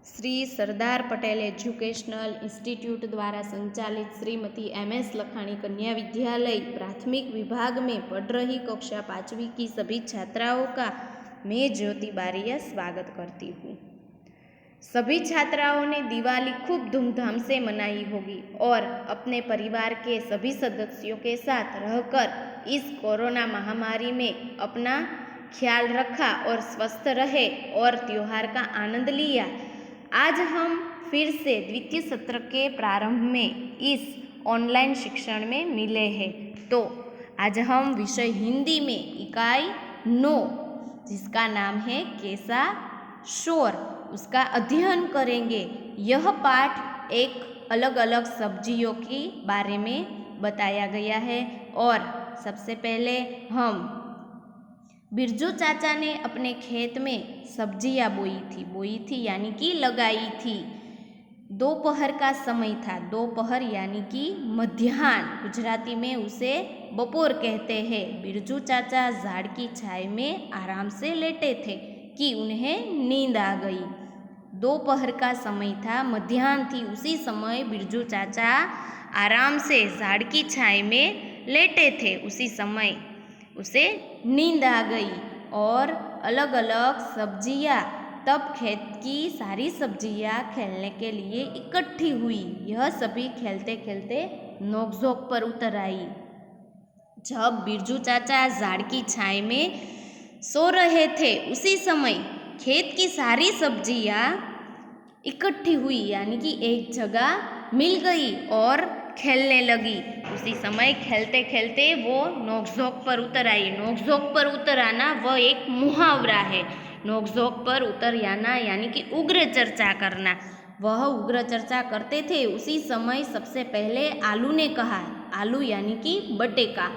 Shri Sardar Patel educational institute द्वारा संचालित Shrimati MS. Lakhani कन्या विद्यालय प्राथमिक विभाग में पढ़ रही कक्षा 5वीं की सभी छात्राओं का मैं ज्योति बारिया स्वागत करती हूँ। सभी छात्राओं ने दिवाली खूब धूमधाम से मनाई होगी और अपने परिवार के सभी सदस्यों के साथ रहकर इस कोरोना महामारी में अपना ख्याल रखा और स्वस्थ रहे और त्योहार का आनंद लिया। आज हम फिर से द्वितीय सत्र के प्रारंभ में इस ऑनलाइन शिक्षण में मिले हैं। तो आज हम विषय हिंदी में इकाई 9 जिसका नाम है कैसा शोर, उसका अध्ययन करेंगे। यह पाठ एक अलग अलग सब्जियों के बारे में बताया गया है और सबसे पहले हम बिरजू चाचा ने अपने खेत में सब्जियां बोई थी यानी कि लगाई थी। दोपहर का समय था। दोपहर यानी कि मध्याह्न, गुजराती में उसे बपोर कहते हैं। बिरजू चाचा झाड़ की छाया में आराम से लेटे थे कि उन्हें नींद आ गई। दोपहर का समय था, मध्याह्न थी। उसी समय बिरजू चाचा आराम से झाड़ की छाया में लेटे थे। उसी समय उसे नींद आ गई और अलग अलग सब्जियां, तब खेत की सारी सब्जियां खेलने के लिए इकट्ठी हुई। यह सभी खेलते खेलते नोकझोंक पर उतर आई। जब बिरजू चाचा झाड़ की छाया में सो रहे थे, उसी समय खेत की सारी सब्जियां इकट्ठी हुई यानी कि एक जगह मिल गई और खेलने लगी। उसी समय खेलते खेलते वो नोकझोंक पर उतर आई। नोकझोंक पर उतर आना वह एक मुहावरा है। नोकझोंक पर उतर आना यानी कि उग्र चर्चा करना। वह उग्र चर्चा करते थे। उसी समय सबसे पहले आलू ने कहा, आलू यानी कि बटेका,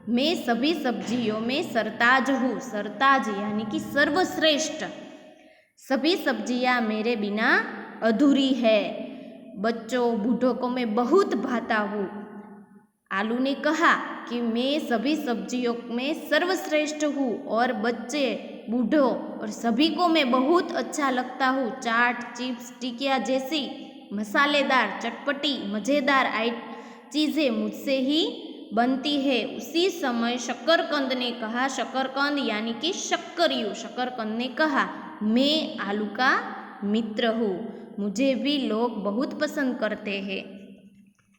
मैं सभी सब्जियों में सरताज हूँ। सरताज यानी कि सर्वश्रेष्ठ। सभी सब्जियां मेरे बिना अधूरी है। बच्चों बूढ़ों को मैं बहुत भाता हूँ। आलू ने कहा कि मैं सभी सब्जियों में सर्वश्रेष्ठ हूँ और बच्चे बूढ़ों और सभी को मैं बहुत अच्छा लगता हूँ। चाट, चिप्स, टिकिया जैसी मसालेदार, चटपटी, मज़ेदार चीज़ें मुझसे ही बनती है। उसी समय शकरकंद ने कहा, शकरकंद यानी कि शक्करियो, शकरकंद ने कहा, मैं आलू का मित्र हूँ, मुझे भी लोग बहुत पसंद करते हैं।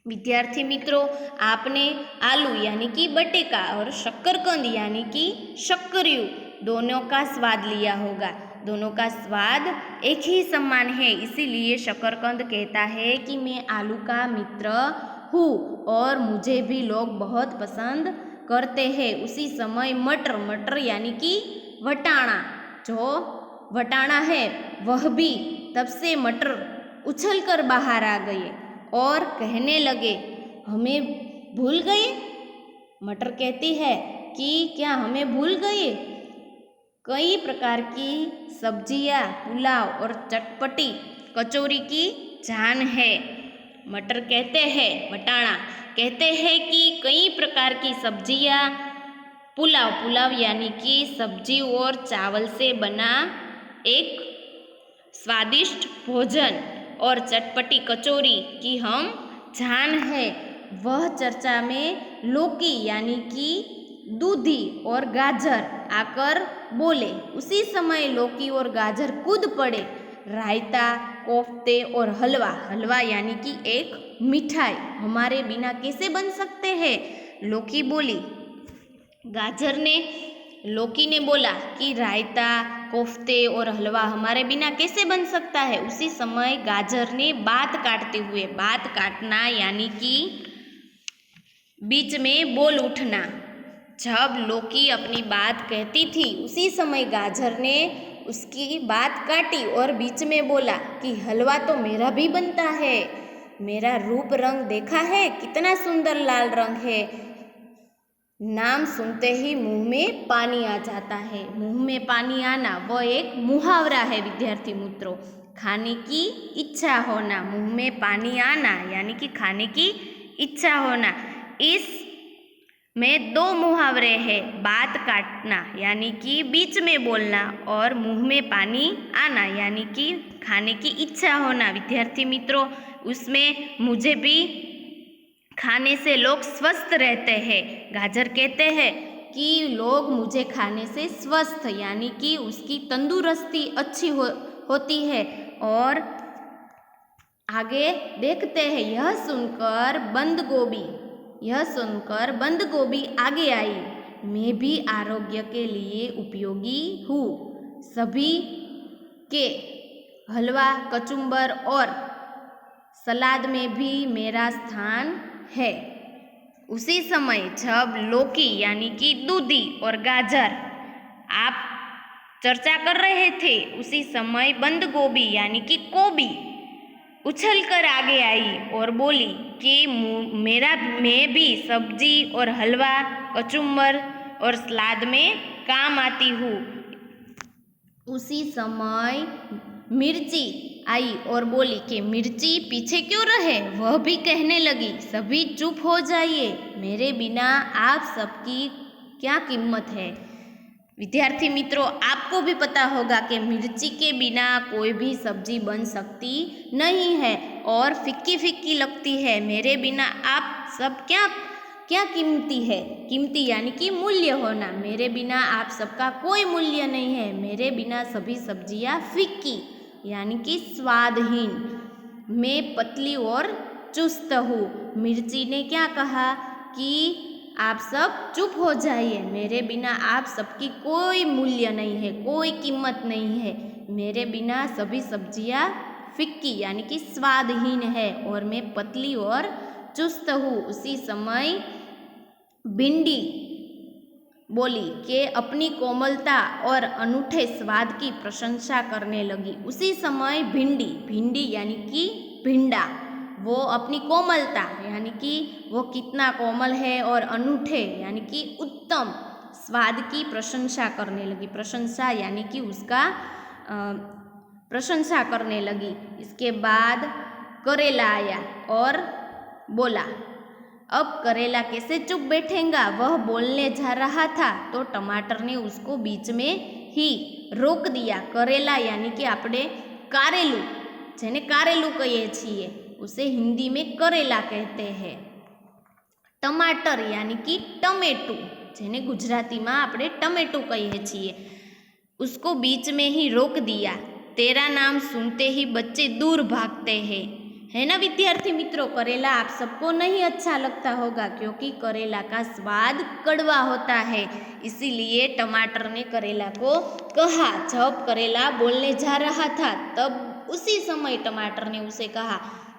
विद्यार्थी मित्रों, आपने आलू यानी कि बटेका और शकरकंद यानी कि शक्करियो दोनों का स्वाद लिया होगा। दोनों का स्वाद एक ही समान है, इसीलिए शकरकंद कहता है कि मैं आलू का मित्र हूँ और मुझे भी लोग बहुत पसंद करते हैं। उसी समय मटर, मटर यानी कि वटाणा, जो वटाणा है वह भी तब से मटर उछलकर बाहर आ गए और कहने लगे, हमें भूल गए। मटर कहती है कि क्या हमें भूल गए। कई प्रकार की सब्जियां, पुलाव और चटपटी कचौरी की जान है। मटर कहते हैं, वटाणा कहते हैं कि कई प्रकार की सब्जियां, पुलाव यानी कि सब्जी और चावल से बना एक स्वादिष्ट भोजन और चटपटी कचौरी की हम जान है। वह चर्चा में लौकी यानी कि दूधी और गाजर आकर बोले। उसी समय लौकी और गाजर कूद पड़े। रायता, कोफ्ते और हलवा, हलवा यानी कि एक मिठाई हमारे बिना कैसे बन सकते हैं। लौकी बोली। गाजर ने, लौकी ने बोला कि रायता, कोफ्ते और हलवा हमारे बिना कैसे बन सकता है। उसी समय गाजर ने बात काटते हुए, बात काटना यानी कि बीच में बोल उठना। जब लौकी अपनी बात कहती थी, उसी समय गाजर ने उसकी बात काटी और बीच में बोला कि हलवा तो मेरा भी बनता है। मेरा रूप रंग देखा है, कितना सुंदर लाल रंग है। नाम सुनते ही मुंह में पानी आ जाता है। मुंह में पानी आना वह एक मुहावरा है विद्यार्थी मित्रों। खाने की इच्छा होना, मुंह में पानी आना यानी कि खाने की इच्छा होना। इस में दो मुहावरे हैं, बात काटना यानी कि बीच में बोलना और मुंह में पानी आना यानी कि खाने की इच्छा होना। विद्यार्थी मित्रों, उसमें मुझे भी खाने से लोग स्वस्थ रहते हैं। गाजर कहते हैं कि लोग मुझे खाने से स्वस्थ यानी कि उसकी तंदुरुस्ती अच्छी होती है। और आगे देखते हैं, यह सुनकर बंद गोभी आगे आई, मैं भी आरोग्य के लिए उपयोगी हूँ, सभी के हलवा, कचुम्बर और सलाद में भी मेरा स्थान है। उसी समय जब लौकी यानी कि दूधी और गाजर आप चर्चा कर रहे थे, उसी समय बंद गोभी यानी कि गोभी उछलकर आगे आई और बोली कि मैं भी सब्जी और हलवा, कचुम्बर और सलाद में काम आती हूँ। उसी समय मिर्ची आई और बोली कि मिर्ची पीछे क्यों रहे। वह भी कहने लगी, सभी चुप हो जाइए, मेरे बिना आप सबकी क्या कीमत है। विद्यार्थी मित्रों, आपको भी पता होगा कि मिर्ची के बिना कोई भी सब्जी बन सकती नहीं है और फिक्की फिक्की लगती है। मेरे बिना आप सब क्या कीमती है। कीमती यानी कि मूल्य होना। मेरे बिना आप सबका कोई मूल्य नहीं है। मेरे बिना सभी सब्जियां फिक्की यानी कि स्वादहीन। मैं पतली और चुस्त हूँ। मिर्ची ने क्या कहा कि आप सब चुप हो जाइए, मेरे बिना आप सबकी कोई मूल्य नहीं है, कोई कीमत नहीं है। मेरे बिना सभी सब्जियां फिक्की यानी कि स्वादहीन है और मैं पतली और चुस्त हूँ। उसी समय भिंडी बोली कि अपनी कोमलता और अनूठे स्वाद की प्रशंसा करने लगी। उसी समय भिंडी यानी कि भिंडा, वो अपनी कोमलता यानी कि वो कितना कोमल है और अनूठे यानी कि उत्तम स्वाद की प्रशंसा करने लगी। प्रशंसा यानी कि उसका प्रशंसा करने लगी। इसके बाद करेला आया और बोला, अब करेला कैसे चुप बैठेगा। वह बोलने जा रहा था तो टमाटर ने उसको बीच में ही रोक दिया। करेला यानी कि આપણે कारेलू, જેને कारेलू कहीए છીએ, उसे हिंदी में करेला कहते हैं। टमाटर यानी कि टमेटू, જેને गुजराती में આપણે टमेटू कहीए છીએ, उसको बीच में ही रोक दिया। तेरा नाम सुनते ही बच्चे दूर भागते हैं। है ना विद्यार्थी मित्रों, करेला आप सबको नहीं अच्छा लगता होगा क्योंकि करेला का स्वाद कड़वा होता है। इसीलिए टमाटर ने करेला को कहा। जब करेला बोलने जा रहा था तब उसी समय टमाटर ने उसे कहा,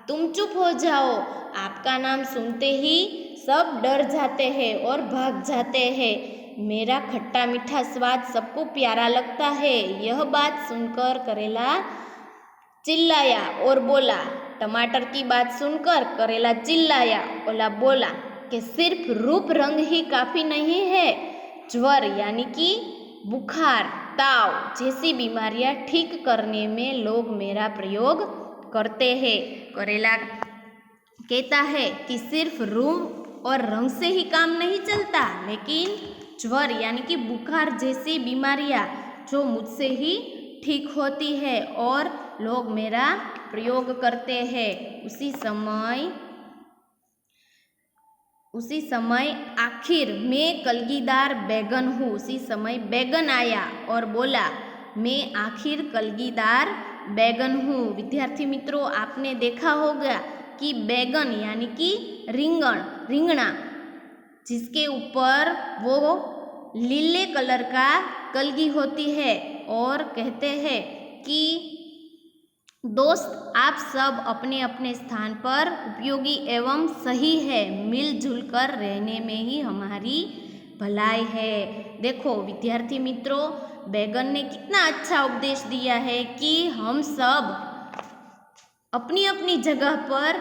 तुम चुप हो जाओ, आपका नाम सुनते ही सब डर जाते हैं और भाग जाते हैं। मेरा खट्टा मीठा स्वाद सबको प्यारा लगता है। यह बात सुनकर करेला चिल्लाया और बोला। टमाटर की बात सुनकर करेला चिल्लाया, बोला कि सिर्फ रूप रंग ही काफ़ी नहीं है। ज्वर यानी कि बुखार, ताव जैसी बीमारियां ठीक करने में लोग मेरा प्रयोग करते हैं। करेला कहता है कि सिर्फ रूप और रंग से ही काम नहीं चलता, लेकिन ज्वर यानी कि बुखार जैसी बीमारियां जो मुझसे ही ठीक होती है और लोग मेरा प्रयोग करते हैं। उसी समय आखिर मैं कलगीदार बैगन हूँ। उसी समय बैगन आया और बोला, मैं आखिर कलगीदार बैगन हूँ। विद्यार्थी मित्रों, आपने देखा होगा कि बैगन यानी कि रिंगणा, जिसके ऊपर वो लीले कलर का कलगी होती है। और कहते हैं कि दोस्त, आप सब अपने अपने स्थान पर उपयोगी एवं सही है। मिलजुल कर रहने में ही हमारी भलाई है। देखो विद्यार्थी मित्रों, बैगन ने कितना अच्छा उपदेश दिया है कि हम सब अपनी अपनी जगह पर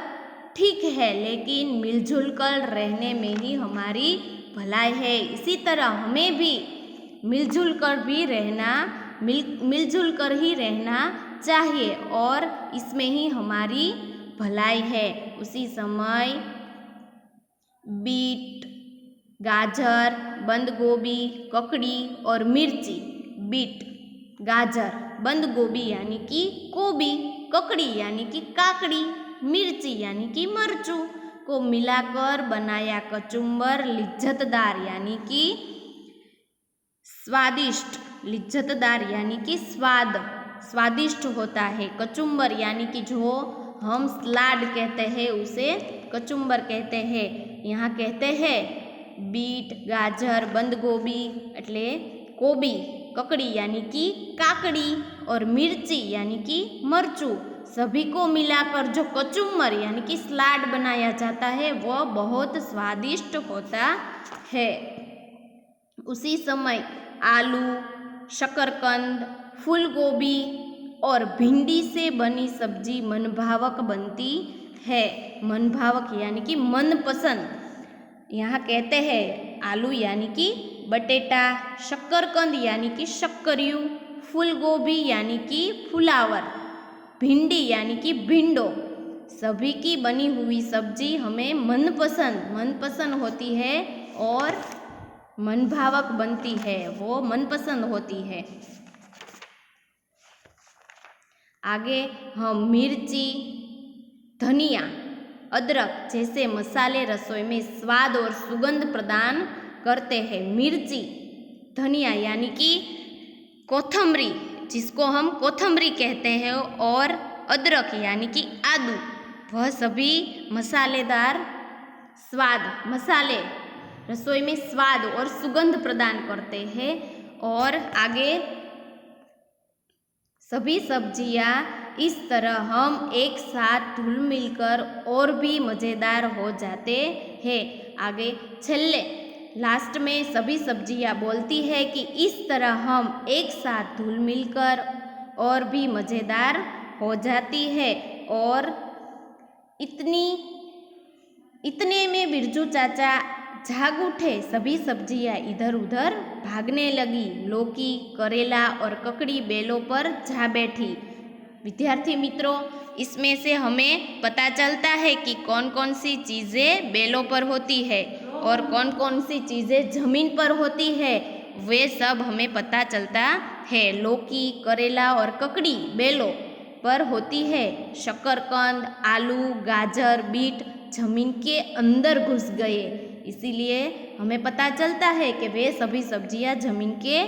ठीक है, लेकिन मिलजुल कर रहने में ही हमारी भलाई है। इसी तरह हमें भी मिलजुल कर ही रहना चाहिए और इसमें ही हमारी भलाई है। उसी समय बीट, गाजर, बंद गोभी, ककड़ी और मिर्ची। बीट, गाजर, बंद गोभी यानी कि गोभी, ककड़ी यानी कि काकड़ी, मिर्ची यानी कि मरचू को मिलाकर बनाया कचुम्बर लिज्जतदार यानी कि स्वादिष्ट, लिज्जतदार यानी कि स्वादिष्ट होता है। कचुम्बर यानी कि जो हम सलाद कहते हैं उसे कचुम्बर कहते हैं। यहाँ कहते हैं बीट, गाजर, बंद गोभी એટલે कोबी, ककड़ी यानी कि काकड़ी और मिर्ची यानी कि मरचू सभी को मिलाकर जो कचुम्बर यानी कि सलाद बनाया जाता है वह बहुत स्वादिष्ट होता है। उसी समय आलू, शकरकंद, फूल गोभी और भिंडी से बनी सब्जी मनभावक बनती है। मनभावक यानी कि मनपसंद। यहाँ कहते हैं आलू यानी कि बटेटा, शकरकंद यानी कि शक्करियू, फूल गोभी यानी कि फुलावर, भिंडी यानी कि भिंडो सभी की बनी हुई सब्जी हमें मनपसंद होती है और मनभावक बनती है, वो मनपसंद होती है। आगे हम मिर्ची, धनिया, अदरक जैसे मसाले रसोई में स्वाद और सुगंध प्रदान करते हैं। मिर्ची, धनिया यानी कि कोथमरी जिसको हम कोथमरी कहते हैं और अदरक यानी कि आदू वह सभी मसालेदार मसाले रसोई में स्वाद और सुगंध प्रदान करते हैं। और आगे सभी सब्जियां इस तरह हम एक साथ धुल मिलकर और भी मज़ेदार हो जाते हैं। आगे छेल्ले लास्ट में सभी सब्जियां बोलती है कि इस तरह हम एक साथ धुल मिलकर और भी मज़ेदार हो जाती है। और इतने में बिरजू चाचा जाग उठे। सभी सब्जियां इधर उधर भागने लगी। लौकी, करेला और ककड़ी बेलों पर जा बैठी। विद्यार्थी मित्रों, इसमें से हमें पता चलता है कि कौन कौन सी चीज़ें बेलों पर होती है और कौन कौन सी चीज़ें जमीन पर होती है, वे सब हमें पता चलता है। लौकी, करेला और ककड़ी बेलों पर होती है। शकरकंद, आलू, गाजर, बीट जमीन के अंदर घुस गए, इसीलिए हमें पता चलता है कि वे सभी सब्जियां जमीन के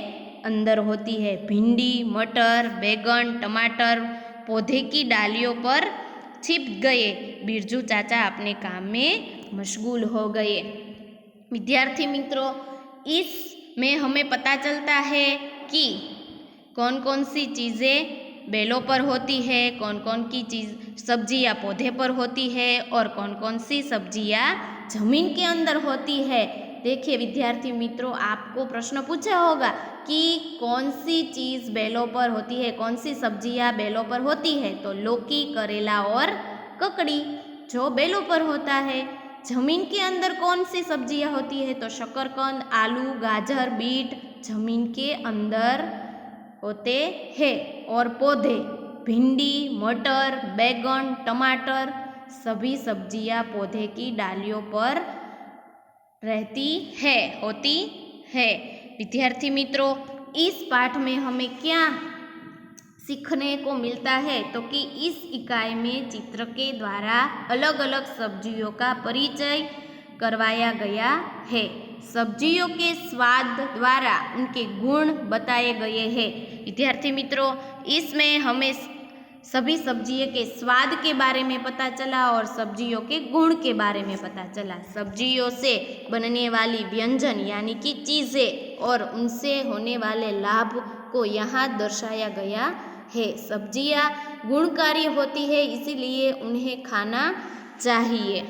अंदर होती है। भिंडी, मटर, बैगन, टमाटर पौधे की डालियों पर छिप गए। बिरजू चाचा अपने काम में मशगूल हो गए। विद्यार्थी मित्रों, इसमें हमें पता चलता है कि कौन कौन सी चीज़ें बेलों पर होती है, कौन कौन की सब्जियां पौधे पर होती है और कौन कौन सी सब्जियां जमीन के अंदर होती है। देखिए विद्यार्थी मित्रों, आपको प्रश्न पूछा होगा कि कौन सी चीज़ बेलों पर होती है, कौन सी सब्जियां बेलों पर होती है, तो लौकी, करेला और ककड़ी जो बेलों पर होता है। जमीन के अंदर कौन सी सब्जियां होती है, तो शकरकंद, आलू, गाजर, बीट जमीन के अंदर होते हैं। और पौधे भिंडी, मटर, बैगन, टमाटर सभी सब्जियां पौधे की डालियों पर रहती है, होती है। विद्यार्थी मित्रों, इस पाठ में हमें क्या सीखने को मिलता है, तो कि इस इकाई में चित्र के द्वारा अलग अलग सब्जियों का परिचय करवाया गया है। सब्जियों के स्वाद द्वारा उनके गुण बताए गए हैं। विद्यार्थी मित्रों, इसमें हमें सभी सब्जियों के स्वाद के बारे में पता चला और सब्जियों के गुण के बारे में पता चला। सब्जियों से बनने वाली व्यंजन यानी कि चीज़ें और उनसे होने वाले लाभ को यहाँ दर्शाया गया है। सब्जियाँ गुणकारी होती है, इसीलिए उन्हें खाना चाहिए।